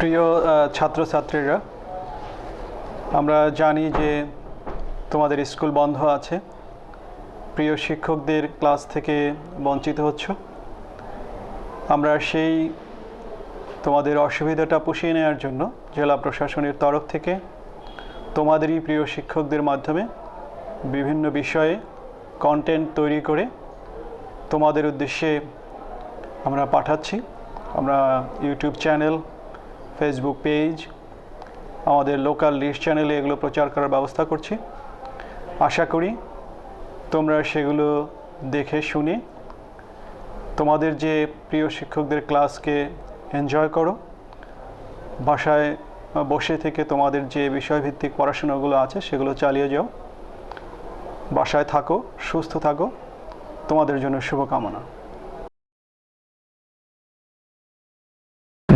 প্রিয় ছাত্রছাত্রীরা, আমরা জানি যে তোমাদের স্কুল বন্ধ আছে, প্রিয় শিক্ষকদের ক্লাস থেকে বঞ্চিত হচ্ছ। আমরা সেই তোমাদের অসুবিধাটা পুষিয়ে নেওয়ার জন্য জেলা প্রশাসনের তরফ থেকে তোমাদেরই প্রিয় শিক্ষকদের মাধ্যমে বিভিন্ন বিষয়ে কন্টেন্ট তৈরি করে তোমাদের উদ্দেশ্যে আমরা পাঠাচ্ছি। আমরা ইউটিউব চ্যানেল, ফেসবুক পেজ, আমাদের লোকাল নিউজ চ্যানেলে এগুলো প্রচার করার ব্যবস্থা করছি। আশা করি তোমরা সেগুলো দেখে শুনে তোমাদের যে প্রিয় শিক্ষকদের ক্লাসকে এনজয় করো, বাসায় বসে থেকে তোমাদের যে বিষয়ভিত্তিক পড়াশোনাগুলো আছে সেগুলো চালিয়ে যাও। বাসায় থাকো, সুস্থ থাকো, তোমাদের জন্য শুভকামনা।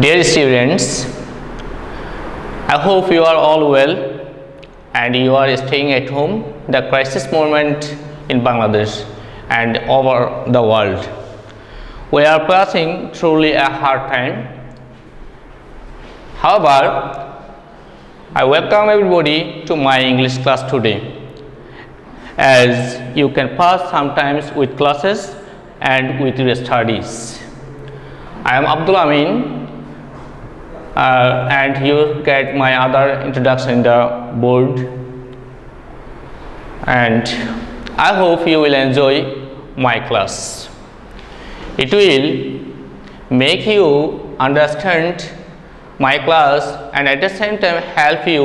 Dear students, I hope you are all well and you are staying at home. The crisis moment in Bangladesh and over the world. We are passing truly a hard time. However, I welcome everybody to my English class today, as you can pass sometimes with classes and with your studies. I am Abdul Amin. And you get my other introduction in the board, and I hope you will enjoy my class. It will make you understand my class and at the same time help you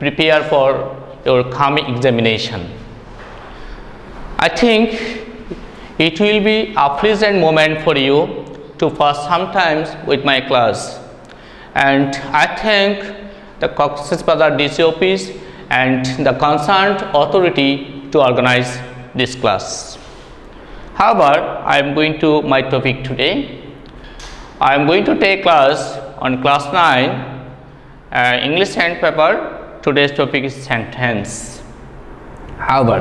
prepare for your coming examination. I think it will be a pleasant moment for you to pass sometimes with my class. And I thank the Cox's Bazar DC office and the concerned authority to organize this class. However, I am going to my topic today. I am going to take class on class 9 English paper. Today's topic is sentence. However,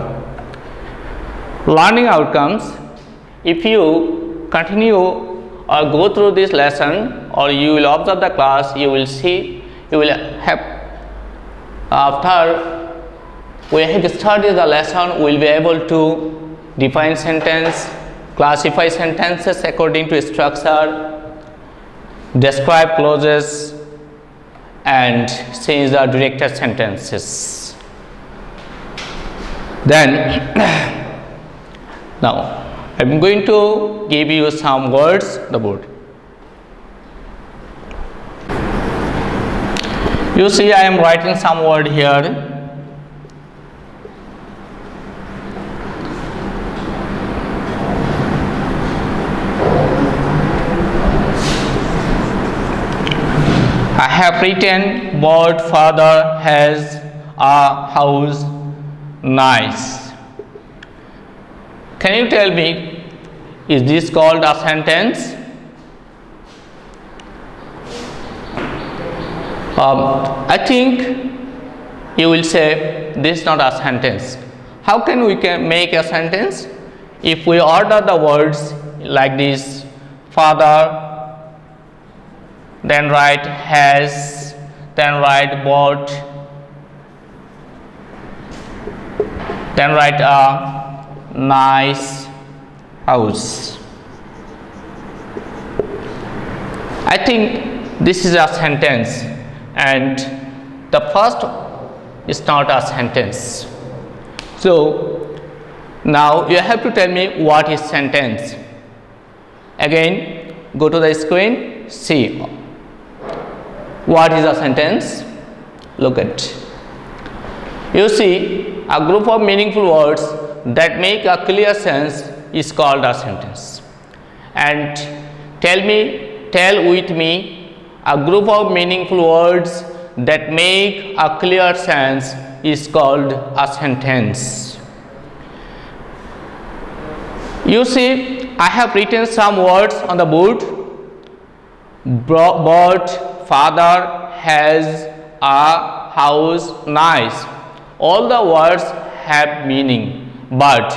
learning outcomes, if you continue or go through this lesson, or you will observe the class, you will see, you will have, after we have studied the lesson, we will be able to define sentence, classify sentences according to structure, describe clauses, and change the directed sentences. Then now I am going to give you some words on the board. You see, I am writing some word here. I have written word father has a house nice. Can you tell me, is this called a sentence? I think you will say this is not a sentence. How can we make a sentence? If we order the words like this: father, then write has, then write bought, then write a nice house. I think this is a sentence, and the first is not a sentence. So now you have to tell me what is sentence. Again, go to the screen, see what is a sentence. Look at, you see a group of meaningful words that make a clear sense is called a sentence. And tell with me, a group of meaningful words that make a clear sense is called a sentence. You see, I have written some words on the board. Bought, father, has, a house, nice. All the words have meaning, but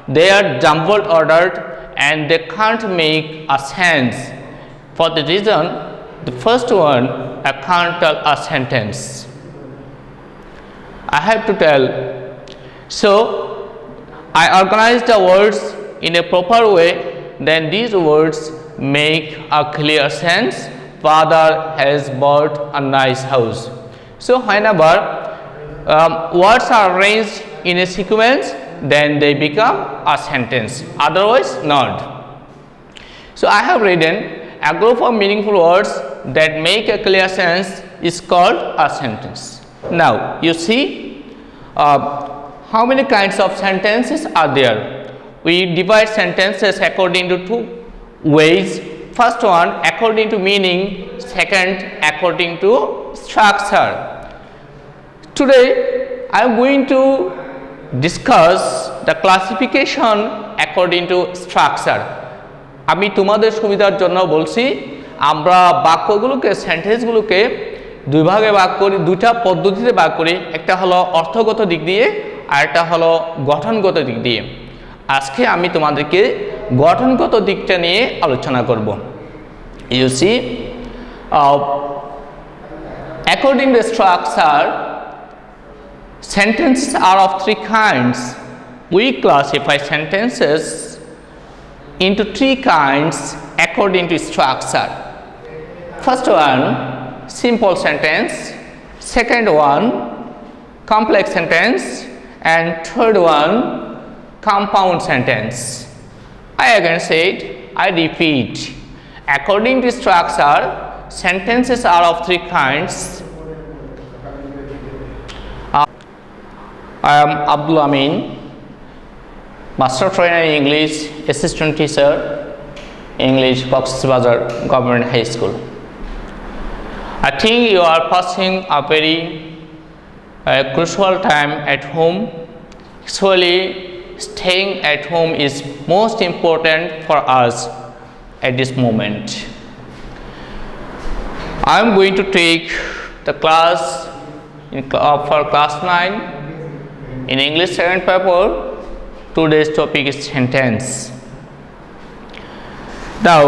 they are jumbled ordered and they can't make a sense. For the reason The first one, I can't tell a sentence. I have to tell. So I organize the words in a proper way, then these words make a clear sense. Father has bought a nice house. So whenever words are arranged in a sequence, then they become a sentence, otherwise not. So I have written a group of meaningful words that make a clear sense is called a sentence. Now you see how many kinds of sentences are there. We divide sentences according to two ways. First one according to meaning, second according to structure. Today I am going to discuss the classification according to structure. আমি তোমাদের সুবিধার জন্য বলছি আমরা বাক্যগুলোকে সেন্টেন্সগুলোকে দুই ভাগে ভাগ করি, দুইটা পদ্ধতিতে ভাগ করি। একটা হলো অর্থগত দিক দিয়ে আর একটা হলো গঠনগত দিক দিয়ে। আজকে আমি তোমাদেরকে গঠনগত দিকটা নিয়ে আলোচনা করব। You see, according to structure, sentences are of three kinds. We classify sentences into three kinds according to structure. First one, simple sentence. Second one, complex sentence. And third one, compound sentence. I again said, I repeat, according to structure, sentences are of three kinds. I am Abdul Amin, Master Trainer in English, Assistant Teacher, English, Bazar Government High School. I think you are passing a very crucial time at home. Actually, staying at home is most important for us at this moment. I am going to take the class for class 9 in English second paper. Today's topic is sentence. Now,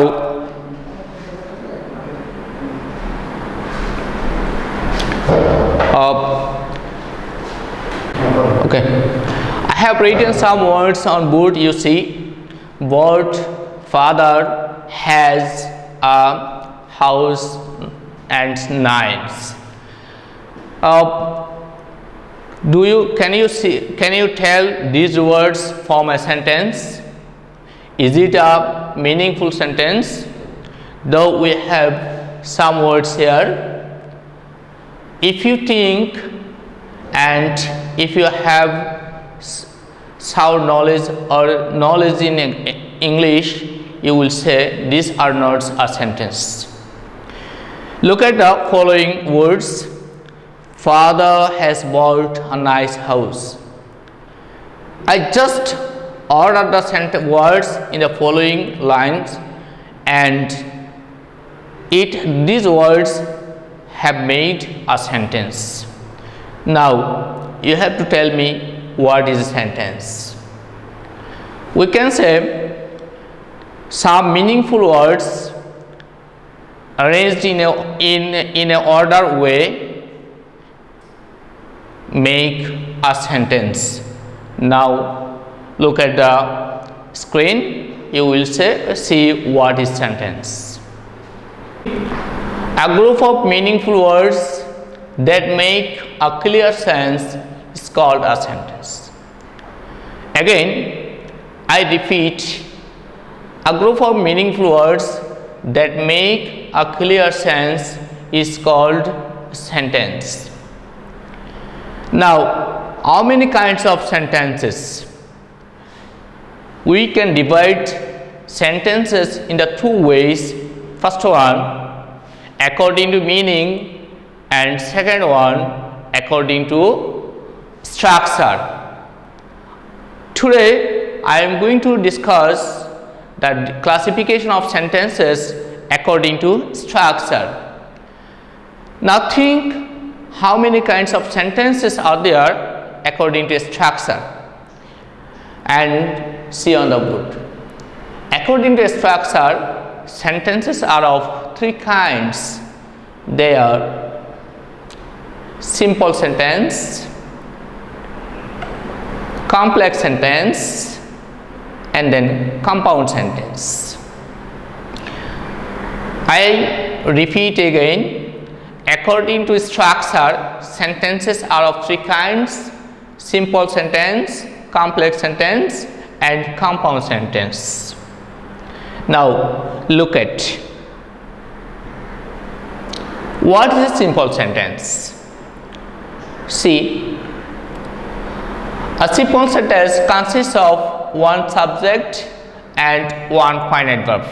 okay, I have written some words on board. You see, word father has a house and nice. Can you tell these words form a sentence? Is it a meaningful sentence? Though we have some words here, if you think and if you have sound knowledge or knowledge in English, you will say these are not a sentence. Look at the following words. Father has bought a nice house. I just ordered the words in the following lines, and these words have made a sentence. Now you have to tell me what is a sentence. We can say some meaningful words arranged in a order way make a sentence. Now look at the screen, you will see what is sentence. A group of meaningful words that make a clear sense is called a sentence. Again, I repeat, a group of meaningful words that make a clear sense is called sentence. Now, how many kinds of sentences? We can divide sentences into two ways. First one, according to meaning, and second one, according to structure. Today, I am going to discuss the classification of sentences according to structure. Now think how many kinds of sentences are there according to structure, and see on the board. According to structure, sentences are of three kinds. they are simple sentence, complex sentence, and then compound sentence. I repeat again, according to structure, sentences are of three kinds: simple sentence, complex sentence, and compound sentence. Now look at what is a simple sentence. See, a simple sentence consists of one subject and one finite verb.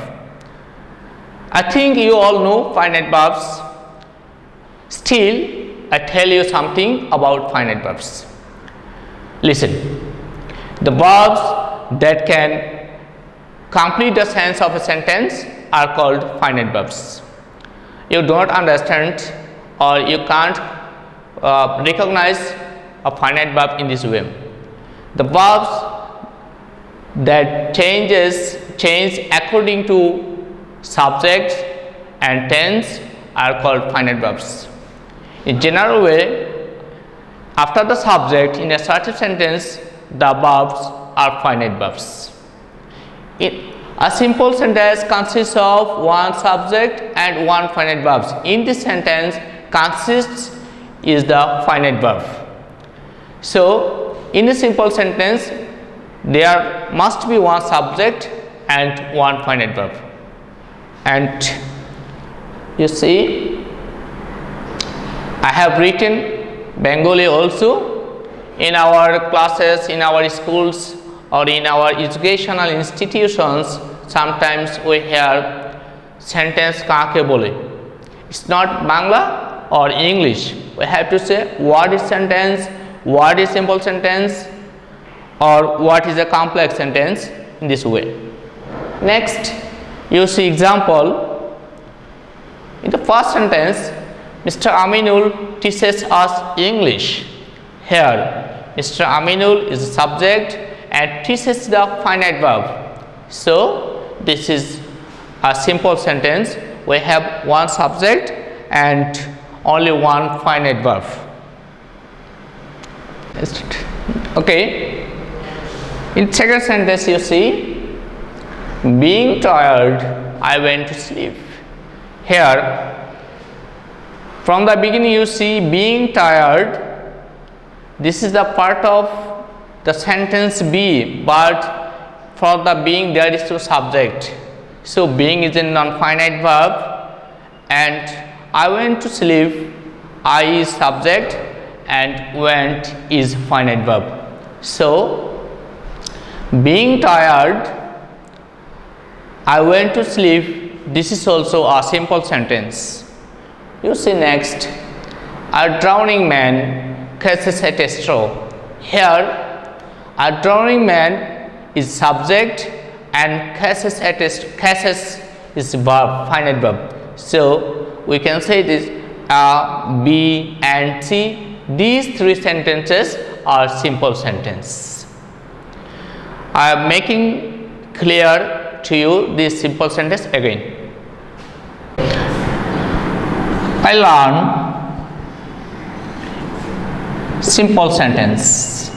I think you all know finite verbs. Still, I tell you something about finite verbs. Listen, the verbs that can complete the sense of a sentence are called finite verbs. You don't understand or you can't recognize a finite verb in this way. The verbs that change according to subject and tense are called finite verbs. In general way, after the subject in a certain sentence, the verbs are finite verbs. A simple sentence consists of one subject and one finite verbs. In this sentence, consists is the finite verb. So, in a simple sentence, there must be one subject and one finite verb. And you see, I have written Bengali also in our classes, in our schools, or in our educational institutions. Sometimes we hear sentence kaake bole. It's not Bangla or English. We have to say what is sentence, what is simple sentence, or what is a complex sentence in this way. Next, you see example. In the first sentence, Mr. Aminul teaches us English. Here, Mr. Aminul is the subject and teaches the finite verb. So, this is a simple sentence. We have one subject and only one finite verb. Okay. In second sentence, you see, being tired, I went to sleep. Here, from the beginning you see being tired. This is the part of the sentence be, but for the being there is no subject. So being is a non-finite verb, and I went to sleep, I is subject and went is finite verb. So being tired, I went to sleep, this is also a simple sentence. You see next, a drowning man catches at a straw. Here, a drowning man is subject and catches is verb, finite verb. So we can say this B and C. These three sentences are simple sentence. I am making clear to you this simple sentence again. I learn simple sentence.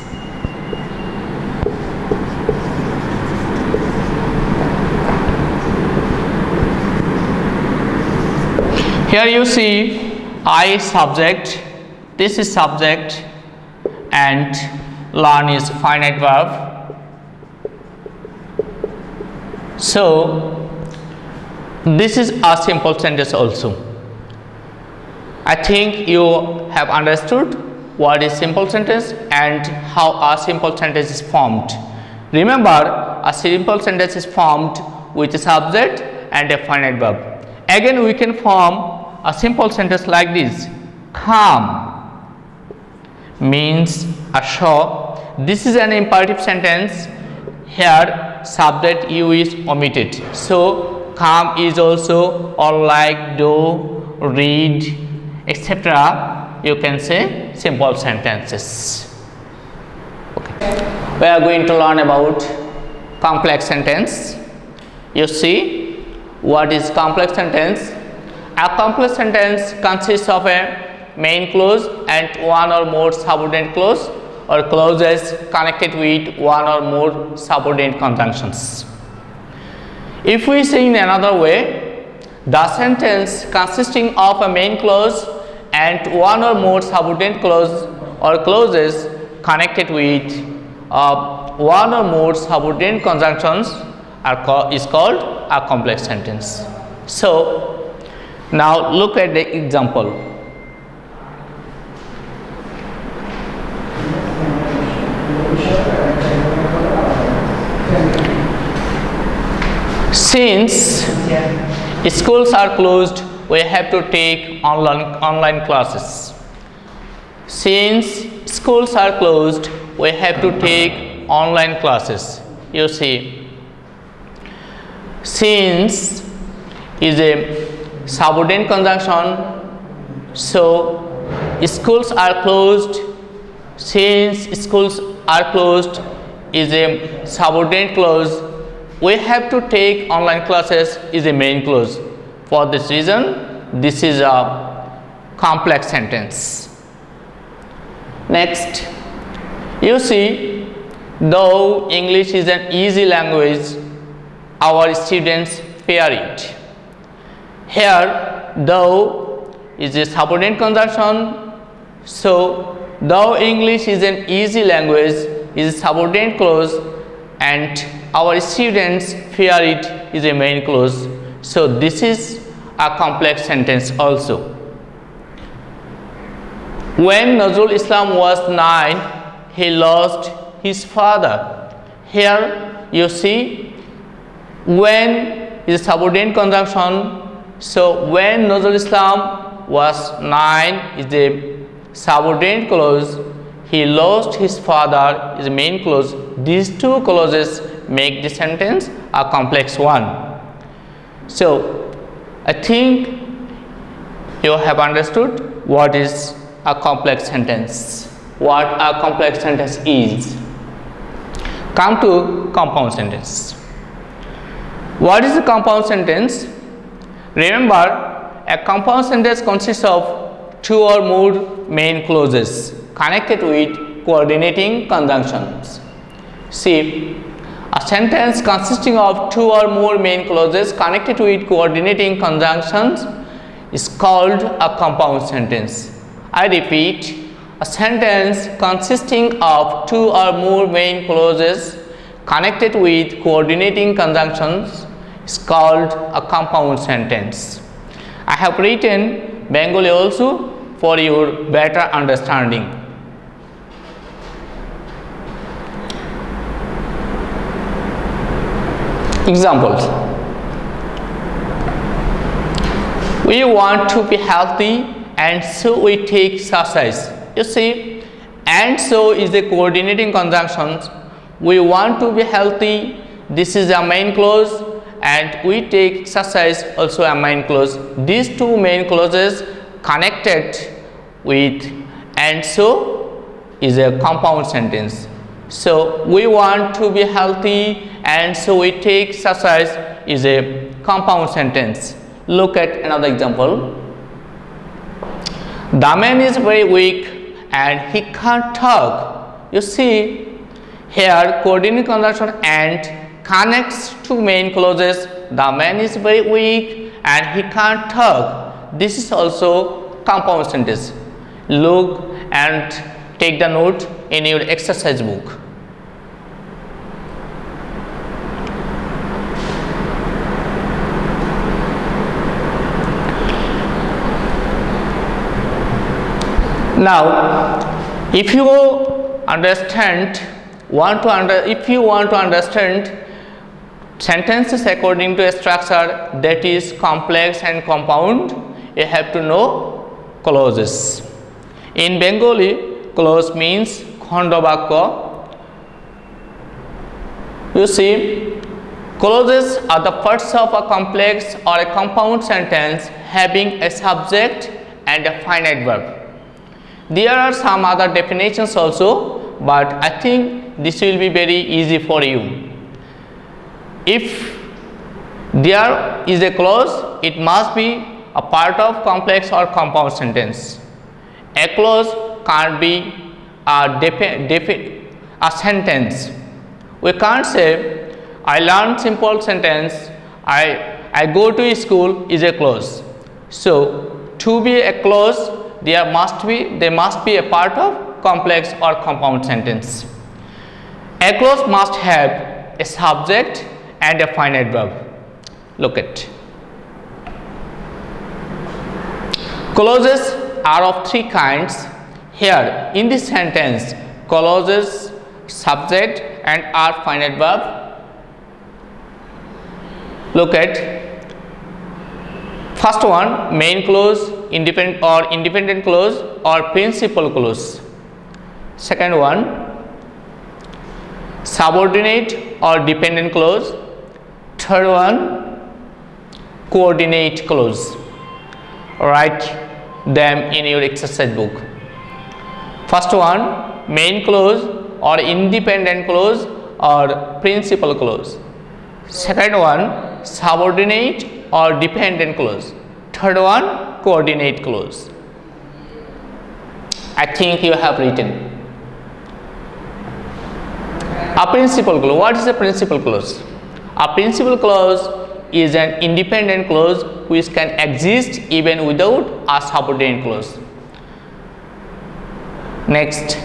Here you see I subject, this is subject, and learn is finite verb. So this is a simple sentence also. I think you have understood what is simple sentence and how a simple sentence is formed. Remember, a simple sentence is formed with a subject and a finite verb. Again, we can form a simple sentence like this. Come means a show. This is an imperative sentence. Here, subject you is omitted. So, come is also or like, do, read, etc. You can say simple sentences. Okay. We are going to learn about complex sentence. You see what is complex sentence. A complex sentence consists of a main clause and one or more subordinate clause or clauses connected with one or more subordinate conjunctions. If we say in another way, the sentence consisting of a main clause and one or more subordinate clause or clauses connected with one or more subordinate conjunctions is called a complex sentence. So now look at the example. Since schools are closed, we have to take online classes. Since schools are closed, we have to take online classes. You see, since is a subordinate conjunction, so schools are closed. Since schools are closed is a subordinate clause, we have to take online classes is a main clause. For this reason, this is a complex sentence. Next, you see, though English is an easy language, our students fear it. Here, though is a subordinate conjunction, so though English is an easy language is a subordinate clause and our students fear it is a main clause. So this is a complex sentence also. When Nazrul Islam was 9, he lost his father. Here you see, when is a subordinate conjunction, so when Nazrul Islam was 9 is a subordinate clause, he lost his father is a main clause. These two clauses make the sentence a complex one. So I think you have understood what is a complex sentence, what a complex sentence is. Come to compound sentence. What is a compound sentence? Remember, a compound sentence consists of two or more main clauses connected with coordinating conjunctions. See, a sentence consisting of two or more main clauses connected with coordinating conjunctions is called a compound sentence. I repeat, a sentence consisting of two or more main clauses connected with coordinating conjunctions is called a compound sentence. I have written Bengali also for your better understanding. Examples. We want to be healthy and so we take exercise. You see, and so is the coordinating conjunction. We want to be healthy, this is a main clause, and we take exercise also a main clause. These two main clauses connected with and so is a compound sentence. So we want to be healthy and so we take exercise is a compound sentence. Look at another example. The man is very weak and he can't talk. You see, here coordinating conjunction and connects to main clauses. The man is very weak and he can't talk. This is also compound sentence. Look and take the note in your exercise book. Now, if you want to understand sentences according to a structure that is complex and compound, you have to know clauses. In Bengali, clause means khondabakya. You see, clauses are the parts of a complex or a compound sentence having a subject and a finite verb. There are some other definitions also, but I think this will be very easy for you. If there is a clause, it must be a part of complex or compound sentence. A clause can't be a sentence. We can't say I learned simple sentence, I go to school is a clause. So to be a clause, they must be a part of complex or compound sentence. A clause must have a subject and a finite verb. Look at. Clauses are of three kinds. Here in this sentence, clauses, subject and are finite verb. Look at first one, main clause, independent clause or principal clause. Second one, subordinate or dependent clause. Third one, coordinate clause. Write them in your exercise book. First one, main clause or independent clause or principal clause. Second one, subordinate or dependent clause. Third one, coordinate clause. I think you have written. A principal clause. What is a principal clause? A principal clause is an independent clause which can exist even without a subordinate clause. Next,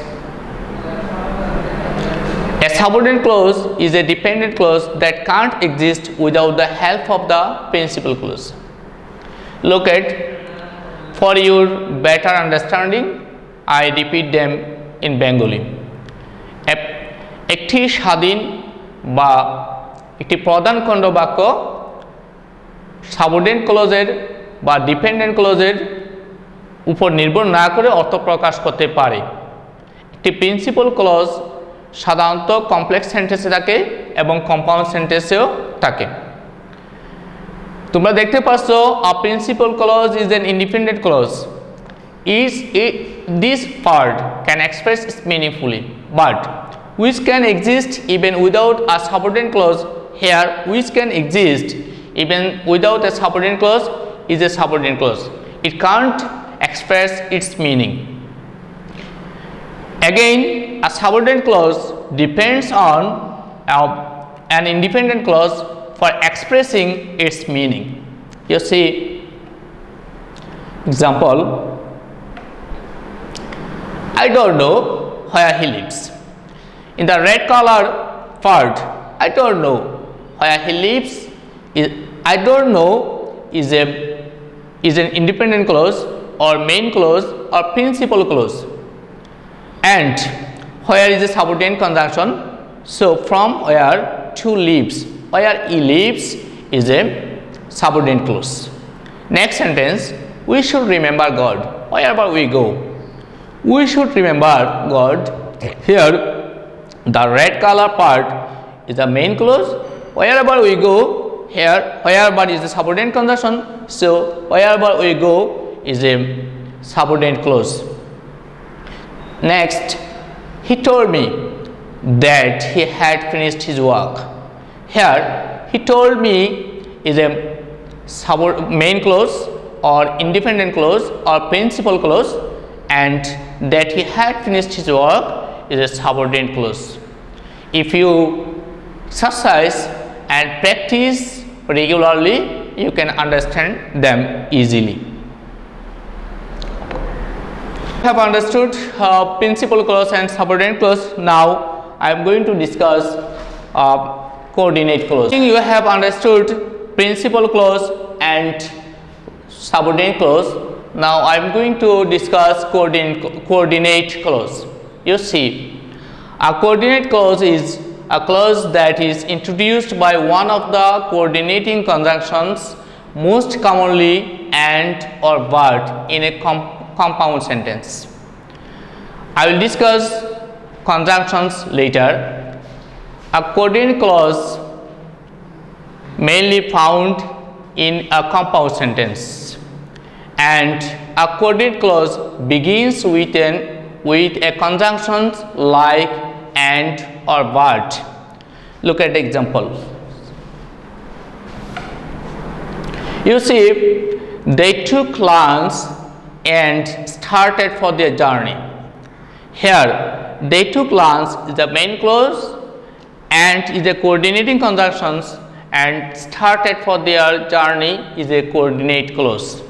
a subordinate clause is a dependent clause that can't exist without the help of the principal clause. Look at, for your better understanding, I repeat them in Bengali. একটি স্বাধীন বা একটি প্রধান খণ্ড বাক্য subordinate ক্লজের বা dependent ক্লজের উপর নির্ভর না করে অর্থ প্রকাশ করতে পারে। একটি প্রিন্সিপাল ক্লজ সাধারণত কমপ্লেক্স সেন্টেন্সে থাকে এবং কম্পাউন্ড সেন্টেন্সেও থাকে। তোমরা দেখতে পাচ্ছ a principal clause is an independent clause. This part can express meaningfully, but which can exist even without a subordinate clause. Here, which can exist even without a subordinate clause is a subordinate clause. It can't express its meaning. Again, a subordinate clause depends on an independent clause for expressing its meaning. You see, example, I don't know where he lives. In the red color part, I don't know where he lives. I don't know is an independent clause or main clause or principal clause, and where is a subordinate conjunction. So from where to lives, where he lives is a subordinate clause. Next sentence, we should remember God wherever we go. We should remember God. Here the red color part is the main clause. Wherever we go, here wherever is the subordinate conjunction, so wherever we go is a subordinate clause. Next, he told me that he had finished his work. Here he told me is a main clause or independent clause or principal clause, and that he had finished his work is a subordinate clause. If you exercise and practice regularly, you can understand them easily. You have understood principal clause and subordinate clause. Now I am going to discuss coordinate clause. You have understood principal clause and subordinate clause. Now I am going to discuss coordinate clause. You see, a coordinate clause is a clause that is introduced by one of the coordinating conjunctions, most commonly and or but in a compound sentence. I will discuss conjunctions later. A coordinate clause mainly found in a compound sentence, and a coordinate clause begins with a conjunction like and or but. Look at the example. You see, They took lunch and started for their journey. Here, they took lunch is the main clause and is a coordinating conjunctions, and started for their journey is a coordinate clause.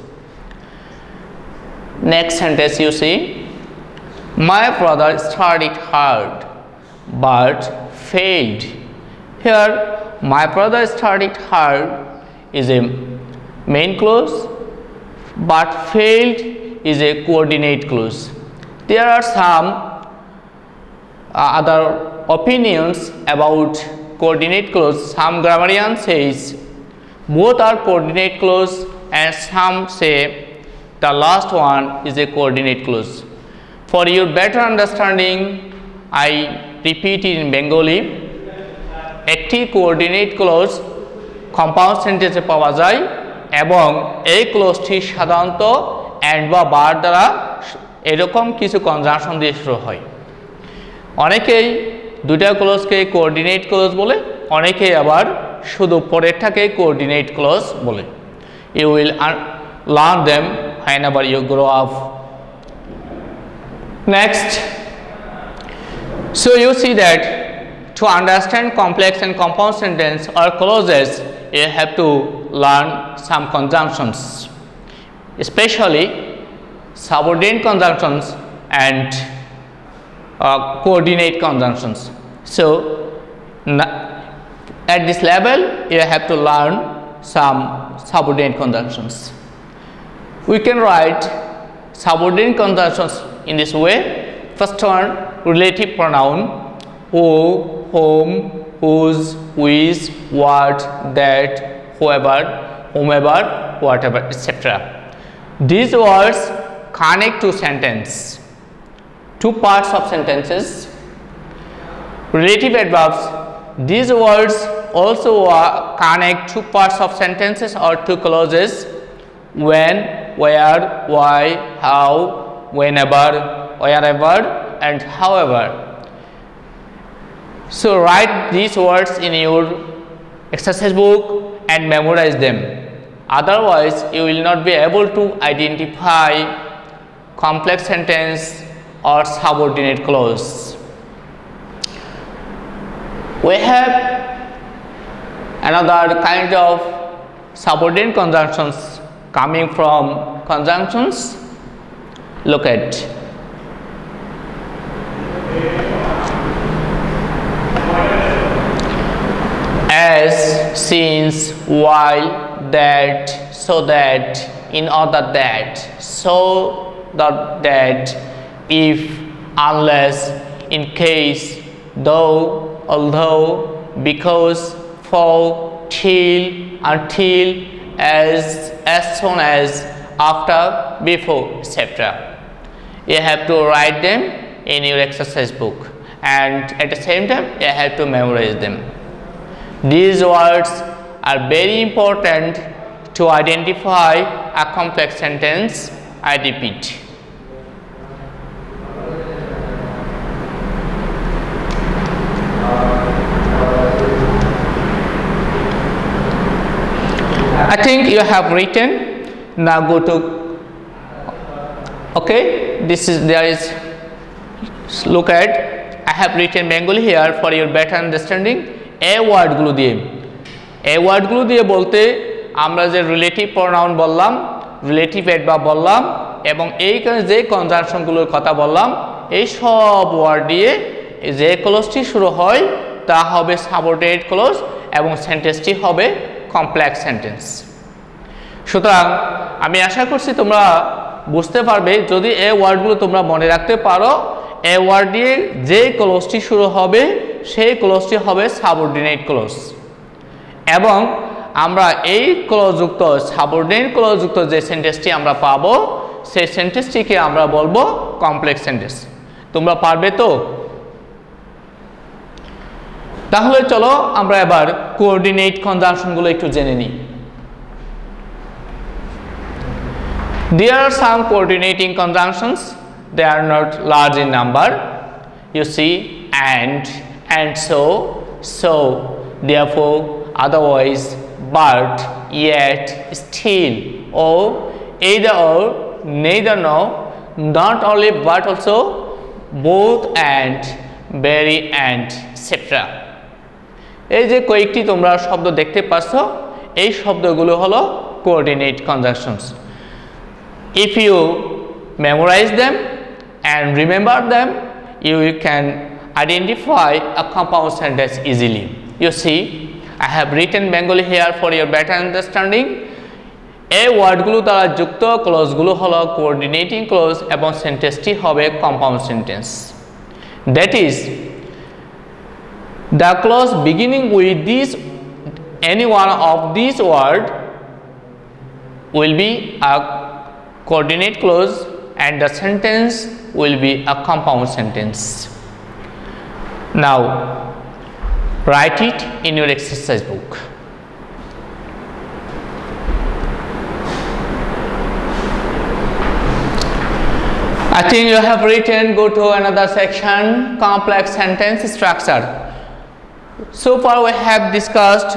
Next sentence you see, my brother studied hard but failed. Here, my brother studied hard is a main clause, but failed is a coordinate clause. There are some other opinions about coordinate clause. Some grammarian says both are coordinate clause, and some say the last one is a coordinate clause. For your better understanding, I repeat it in Bengali. একটি coordinate clause compound সেন্টেন্সে পাওয়া যায় এবং এই ক্লজটি সাধারণত and বা বার দ্বারা এরকম কিছু কনজাংশন দিয়ে শুরু হয়। অনেকেই দুইটা ক্লজকে কোঅর্ডিনেট ক্লজ বলে, অনেকেই আবার শুধু পরেরটাকে কোঅর্ডিনেট ক্লজ বলে। You will learn them whenever you grow up. Next, so you see that to understand complex and compound sentence or clauses, you have to learn some conjunctions, especially subordinate conjunctions and coordinate conjunctions. So at this level you have to learn some subordinate conjunctions. We can write subordinate conjunctions in this way. First one, relative pronoun, who, whom, whose, which, what, that, whoever, whomever, whatever, etc. These words connect to sentence, two parts of sentences. Relative adverbs, these words also connect two parts of sentences or two clauses: when, where, why, how, whenever, wherever, and however. So write these words in your exercise book and memorize them. Otherwise, you will not be able to identify complex sentence or subordinate clause. We have another kind of subordinate conjunctions coming from conjunctions. Look at as, since, while, that, so that, in order that, so that, if, unless, in case, though, although, because, for, till, until, as soon as, after, before, etc. You have to write them in your exercise book, and at the same time you have to memorize them. These words are very important to identify a complex sentence. I repeat. I think you have written. Now go to, okay, there is, look at, I have written Bengali here for your better understanding. এ ওয়ার্ডগুলো দিয়ে বলতে আমরা যে relative pronoun বললাম, relative adverb বললাম এবং এইখানে যে কনজাংশনগুলোর কথা বললাম, এই সব ওয়ার্ড দিয়ে যে ক্লজটি শুরু হয় তা হবে সাবঅর্ডিনেট ক্লজ এবং সেন্টেন্সটি হবে কমপ্লেক্স সেন্টেন্স। সুতরাং আমি আশা করছি তোমরা বুঝতে পারবে, যদি এই ওয়ার্ডগুলো তোমরা মনে রাখতে পারো, এ ওয়ার্ড দিয়ে যে ক্লজটি শুরু হবে সেই ক্লজটি হবে সাবঅর্ডিনেট ক্লজ, এবং আমরা এই ক্লজযুক্ত সাবঅর্ডিনেট ক্লজযুক্ত যে সেন্টেন্সটি আমরা পাবো সেই সেন্টেন্সটিকে আমরা বলবো কমপ্লেক্স সেন্টেন্স। তোমরা পারবে তো? তাহলে চলো আমরা এবার কোঅর্ডিনেট কনজাংশনগুলো একটু জেনে নিই। There are some coordinating conjunctions. They are not large in number. You see, and so, therefore, otherwise, but, yet, still, or either or, neither nor, not only but also, both and, very and, etc. এই যে কয়েকটি তোমরা শব্দ দেখতে পাচ্ছ, এই শব্দগুলো হলো coordinate conjunctions. If you memorize them and remember them, you can identify a compound sentence easily. You see, I have written Bengali here for your better understanding. এই ওয়ার্ডগুলো দ্বারা যুক্ত ক্লজগুলো হলো কোঅর্ডিনেটিং ক্লজ এবং সেন্টেন্সটি হবে compound sentence. That is, the clause beginning with this any one of these word will be a coordinate clause and the sentence will be a compound sentence. Now write it in your exercise book. I think you have written, go to another section, complex sentence structure. So far we have discussed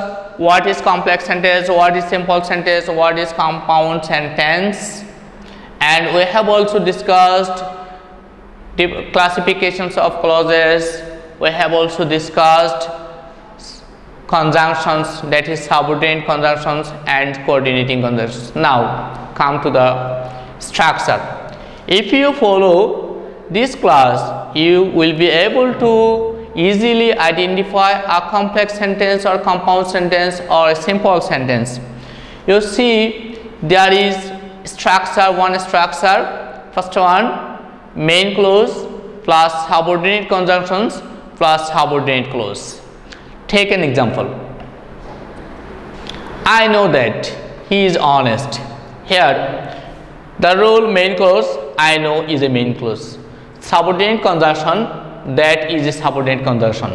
what is complex sentence, what is simple sentence, what is compound sentence, and we have also discussed classifications of clauses. We have also discussed conjunctions, that is subordinate conjunctions and coordinating conjunctions. Now come to the structure. If you follow this class, you will be able to easily identify a complex sentence or compound sentence or a simple sentence. You see, there is structure, one structure. First one, main clause plus subordinate conjunctions plus subordinate clause. Take an example. I know that he is honest. Here, the rule main clause I know is a main clause. Subordinate conjunction, that is a subordinate conjunction.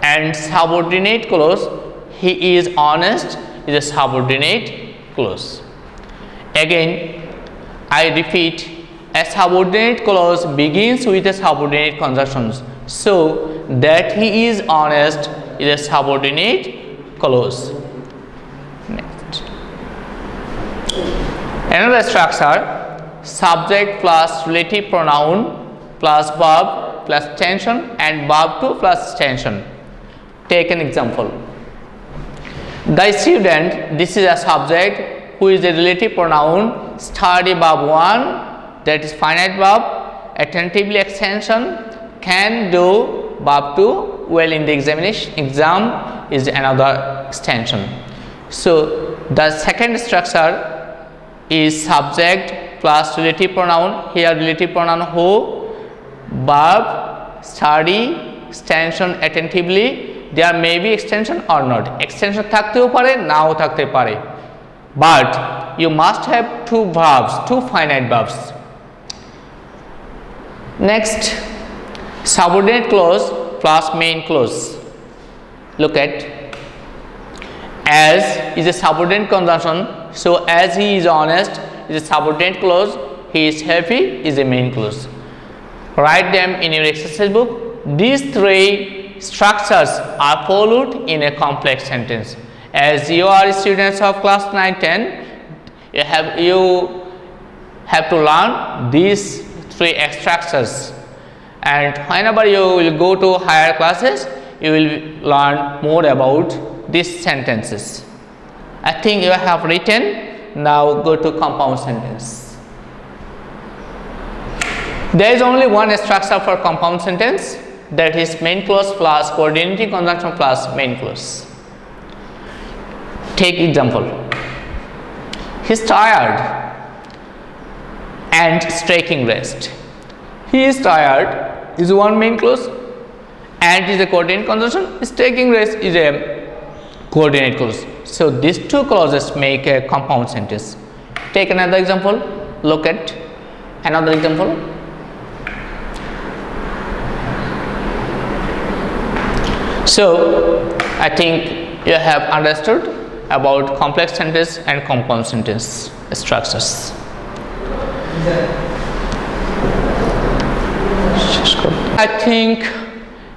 And subordinate clause, he is honest, is a subordinate clause. Again, I repeat, a subordinate clause begins with a subordinate conjunctions. So that he is honest is a subordinate clause. Next. Another structure, subject plus relative pronoun plus verb plus tension and verb 2 plus tension. Take an example. The student, this is a subject who is a relative pronoun, study verb 1, that is finite verb, attentively extension, can do verb 2, well in the exam is another extension. So the second structure is subject plus relative pronoun. Here relative pronoun who, verb, study, extension, attentively. There may be extension or not. Extension থাকতেও পারে, নাও থাকতে পারে. But you must have two verbs, two finite verbs. Next, subordinate clause plus main clause. Look at, as is a subordinate conjunction. So as he is honest is a subordinate clause, he is happy is a main clause. Write them in your exercise book. These three structures are followed in a complex sentence. As you are students of class 9-10, you have to learn these three structures, and whenever you will go to higher classes, you will learn more about these sentences. I think you have written. Now go to compound sentence. There is only one structure for compound sentence, that is main clause plus coordinating conjunction plus main clause. Take example. He is tired and is taking rest. He is tired is one main clause and is a coordinate conjunction. Is taking rest is a coordinate clause. So these two clauses make a compound sentence. Take another example. Look at another example. So I think you have understood about complex sentence and compound sentence structures. I think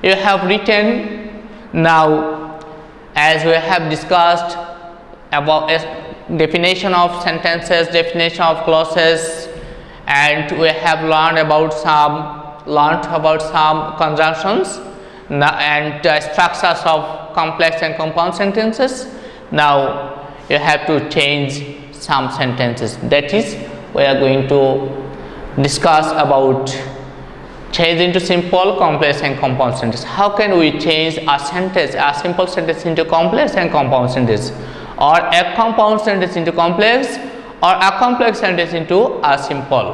you have written. Now, as we have discussed about definition of sentences, definition of clauses, and we have learned about some conjunctions and structures of complex and compound sentences. Now you have to change some sentences. That is, we are going to discuss about change into simple, complex and compound sentence. How can we change a sentence, a simple sentence into complex and compound sentence, or a compound sentence into complex, or a complex sentence into a simple?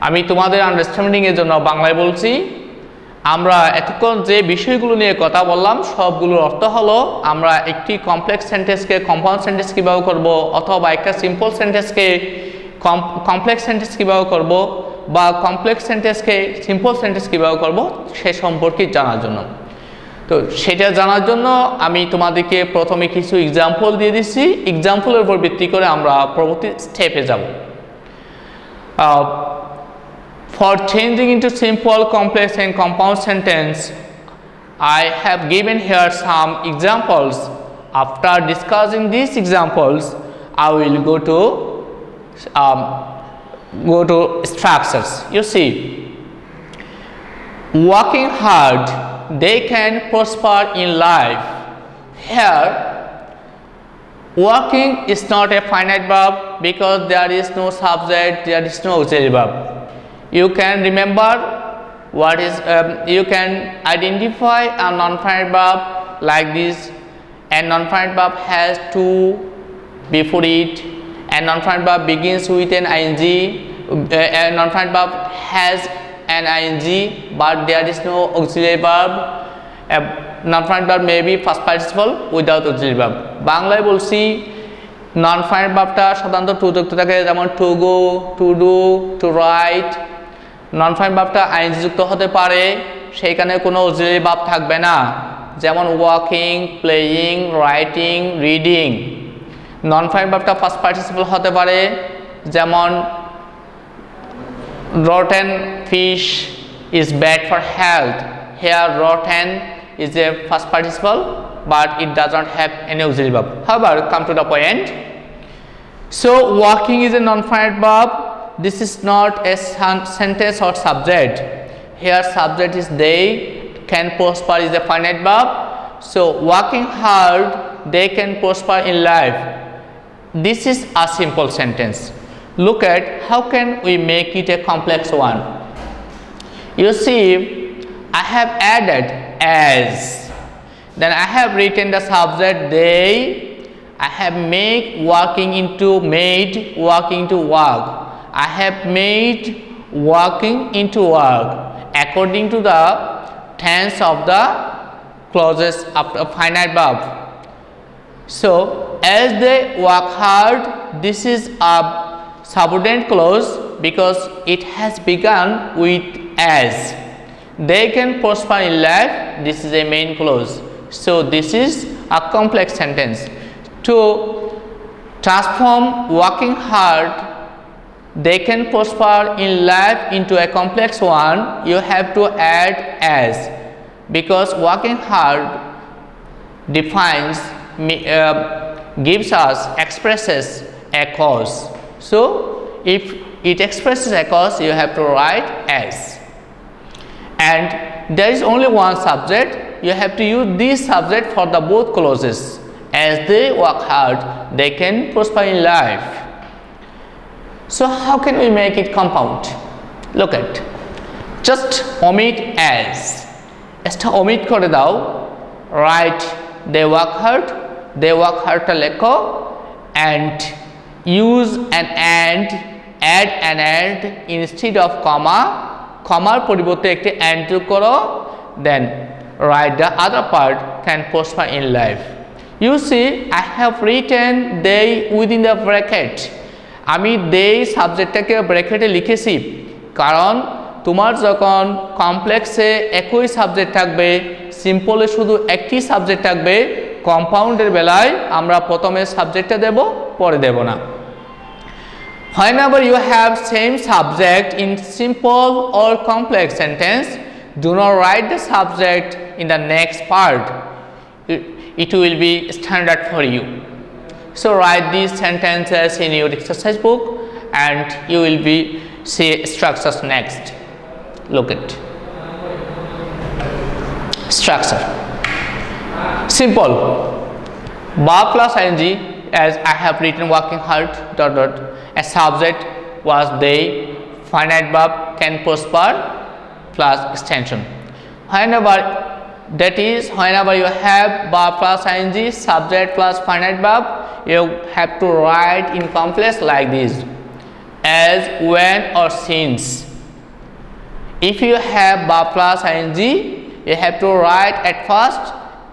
আমি তোমাদের understanding এর জন্য বাংলায় বলছি। আমরা এতক্ষণ যে বিষয়গুলো নিয়ে কথা বললাম সবগুলোর অর্থ হলো আমরা একটি কমপ্লেক্স সেন্টেন্সকে কম্পাউন্ড সেন্টেন্স কিভাবে করব, অথবা একটা সিম্পল সেন্টেন্সকে কমপ্লেক্স সেন্টেন্স কিভাবে করব, বা কমপ্লেক্স সেন্টেন্সকে সিম্পল সেন্টেন্স কিভাবে করব সে সম্পর্কে জানার জন্য। তো সেটা জানার জন্য আমি তোমাদেরকে প্রথমে কিছু এক্সাম্পল দিয়ে দিচ্ছি। এক্সাম্পলের উপর ভিত্তি করে আমরা পরবর্তী স্টেপে যাব। For changing into simple, complex and compound sentence, I have given here some examples. After discussing these examples, I will go to structures. You see, working hard, they can prosper in life. Here, working is not a finite verb because there is no subject, there is no auxiliary verb. You can remember what is you can identify a non-finite verb like this. A non-finite verb has to before it. A non-finite verb begins with an ing. A non-finite verb has an ing but there is no auxiliary verb. A non-finite verb may be past participle without auxiliary verb. বাংলায় বলছি non-finite ভার্বটা সাধারণত two যুক্ত থাকে, যেমন to go, to do, to write. Non-finite ভার্বটা ING যুক্ত হতে পারে, সেইখানে কোনো অক্সিলারি ভার্ব থাকবে না, যেমন walking, playing, writing, reading. Non-finite ভার্বটা ফার্স্ট পার্টিসিপল হতে পারে, যেমন rotten fish is bad for health. Here rotten is a first participle but it does not have any auxiliary verb. However, come to the point. So walking is a non-finite verb. This is not a sentence or subject. Here subject is they, can prosper is a finite verb. So working hard, they can prosper in life. This is a simple sentence. Look at how can we make it a complex one. You see, I have added as, then I have written the subject they, I have made working into made, working to work. I have made working into work according to the tense of the clauses of a finite verb. So as they work hard, this is a subordinate clause because it has begun with as. They can prosper in life, this is a main clause. So this is a complex sentence. To transform working hard, they can prosper in life into a complex one, you have to add as, because working hard defines, gives us, expresses a cause. So if it expresses a cause, you have to write as. And there is only one subject, you have to use this subject for the both clauses. As they work hard, they can prosper in life. So how can we make it compound? Look at, just omit as. Esta omit kore dao, write they work hard, they work hard ta lekho, and use an and, add an and instead of comma, comma পরিবর্তে একটি and যোগ করো, then write the other part, can prosper in life. You see, I have written they within the bracket. আমি they সাবজেক্টটাকে ব্র্যাকেটে লিখেছি কারণ তোমার যখন কমপ্লেক্সে একই সাবজেক্ট থাকবে, সিম্পলে শুধু একটি সাবজেক্ট থাকবে, কম্পাউন্ডের বেলায় আমরা প্রথমে সাবজেক্টটা দেব, পরে দেব না। Whenever you have same subject in simple or complex sentence, do not write the subject in the next part. It will be standard for you. So write these sentences in your exercise book and you will be see structures next. Look at structure. Simple. Verb plus ing, as I have written working hard dot dot. A subject was they. Finite verb can prosper plus extension. Whenever you have verb plus ing, subject plus finite verb, you have to write in complex like this: as, when, or since. If you have verb plus ing, you have to write at first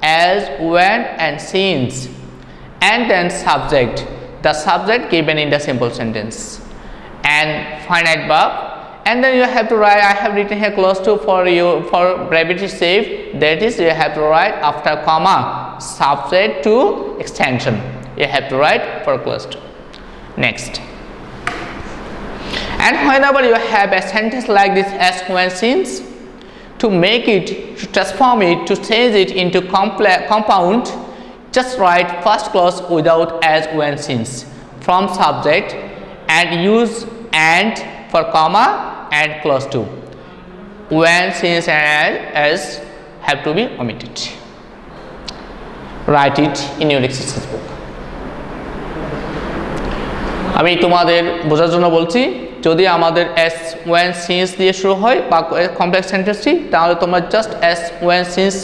as, when, and since, and then subject, the subject given in the simple sentence, and finite verb. And then you have to write, I have written here close to for you for brevity sake, that is you have to write after comma subject to extension. You have to write for close to. Next. And whenever you have a sentence like this as, when, since, to make it, to transform it, to change it into compound, just write first clause without as, when, since from subject and use and for comma and clause 2. When, since, and as have to be omitted. Write it in your exercise book. আমি তোমাদের বোঝার জন্য বলছি, যদি আমাদের as, when, since দিয়ে শুরু হয় বা কমপ্লেক্স সেন্টেন্সটি, তাহলে তোমরা জাস্ট as, when, since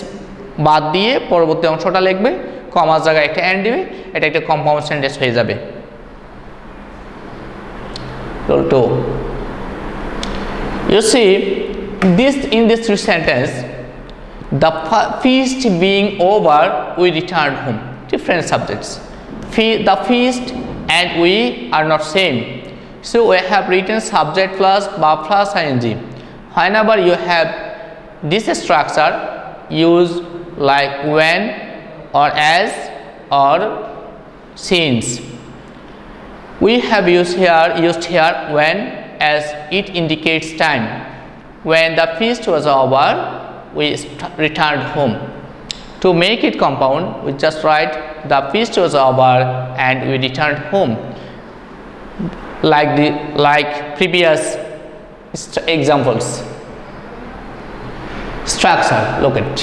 বাদ দিয়ে পরবর্তী অংশটা লিখবে, কমার জায়গায় একটা and দিবে, এটা একটা কম্পাউন্ড সেন্টেন্স হয়ে যাবে। Rule 2. You see, in this sentence, the feast being over, we returned home. Different subjects. The feast and we are not same. So we have written subject plus verb plus ing. Whenever you have this structure, use like when or as or since. We have used here when, as it indicates time. When the feast was over, we returned home. To make it compound, we just write the feast was over and we returned home. Like previous examples. Structure, look at.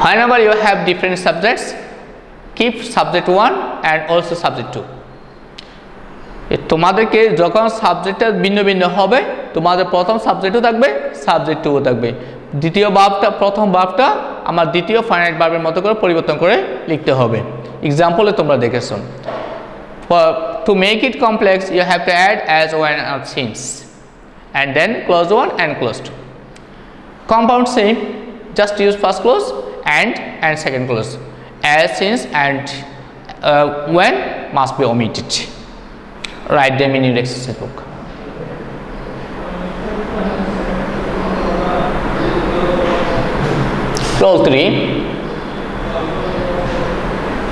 Whenever you have different subjects, keep subject 1 and also subject 2. তোমাদেরকে যখন সাবজেক্টটা ভিন্ন ভিন্ন হবে, তোমাদের প্রথম সাবজেক্টও থাকবে, subject 2ও থাকবে। দ্বিতীয় ভার্বটা, প্রথম ভার্বটা আমার দ্বিতীয় ফাইনাইট ভার্বের মতো করে পরিবর্তন করে লিখতে হবে। এক্সাম্পলে তোমরা দেখেছো। To make it complex, you have to add as, when, or since, and then clause 1 and clause 2. Compound same, just use first clause and second clause. As, since, and when must be omitted. Write them in your exercise book. Rule 3.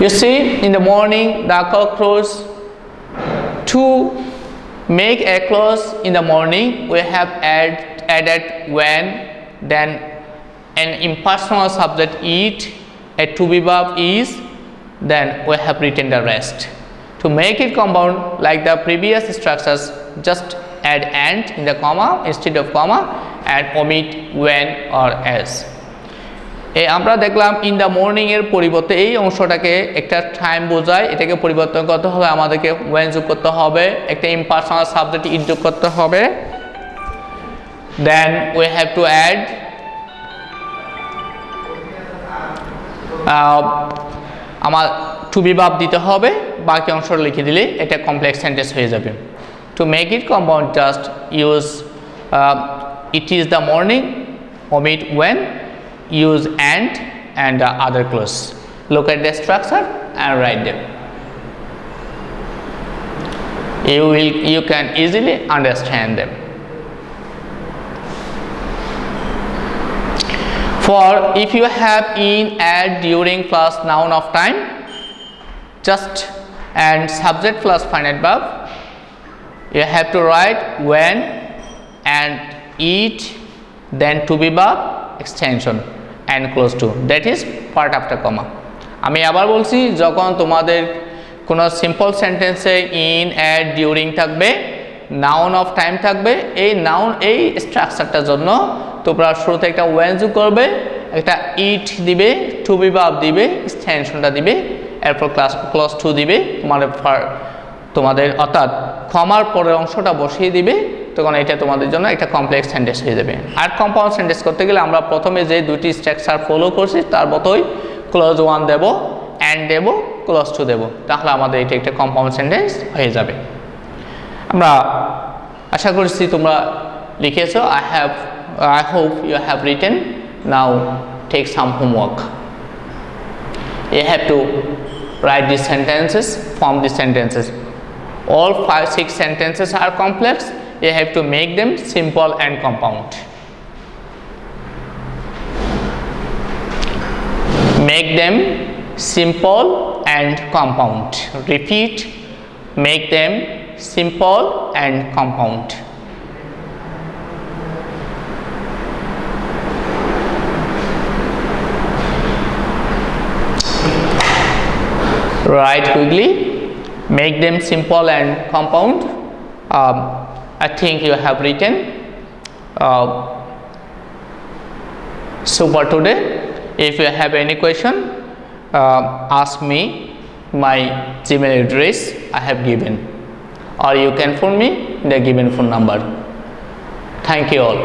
You see, in the morning the cock crows. To make a clause in the morning, we have added when, then an impersonal subject it, a to be verb is, then we have written the rest. To make it compound like the previous structures, just add and in the comma instead of comma and omit when or as. আমরা দেখলাম in the morning এর পরিবর্তে এই অংশটাকে একটা time বোঝায়, এটাকে পরিবর্তন করতে হবে, আমাদেরকে when যোগ করতে হবে, একটা ইম্পার্সোনাল সাবজেক্ট ইট যোগ করতে হবে, দেন we have to add আমার টু বি ভার্ব দিতে হবে, বাকি অংশটা লিখে দিলে এটা কমপ্লেক্স সেন্টেন্স হয়ে যাবে। To make it compound just use it is the morning, omit when, use and the other clause. Look at the structure and write them. You can easily understand them. For if you have in, add, during plus noun of time, just and subject plus finite verb, you have to write when and it, then to be verb, extension and close to, that is part after comma. আমি আবার বলছি, যখন তোমাদের কোনো simple সেন্টেন্সে in, at, during থাকবে, noun of time থাকবে, এই নাউন এই স্ট্রাকচারটার জন্য তোমরা শুরুতে একটা ওয়েন যোগ করবে, একটা ইট দিবে, টু বি ভার্ব দিবে, এক্সটেনশনটা দিবে, এরপর ক্লজ টু দিবে, তোমাদের অর্থাৎ ক্ষমার পরের অংশটা বসিয়ে দিবে, তখন এটা তোমাদের জন্য একটা কমপ্লেক্স সেন্টেন্স হয়ে যাবে। আর কম্পাউন্ড সেন্টেন্স করতে গেলে আমরা প্রথমে যে দুটি স্ট্রাকচার ফলো করছি তার মতোই ক্লজ ওয়ান দেব, অ্যান্ড দেব, ক্লজ টু দেব, তাহলে আমাদের এটা একটা কম্পাউন্ড সেন্টেন্স হয়ে যাবে। আমরা আশা করছি তোমরা লিখেছো। I hope you have written. Now take some homework. You have to write these sentences, form these sentences. All 5-6 sentences are complex. You have to make them simple and compound. Make them simple and compound. Repeat, make them simple and compound. Write quickly, make them simple and compound. I think you have written. Super today. If you have any question, ask me. My Gmail address I have given, or you can phone me the given phone number. Thank you all.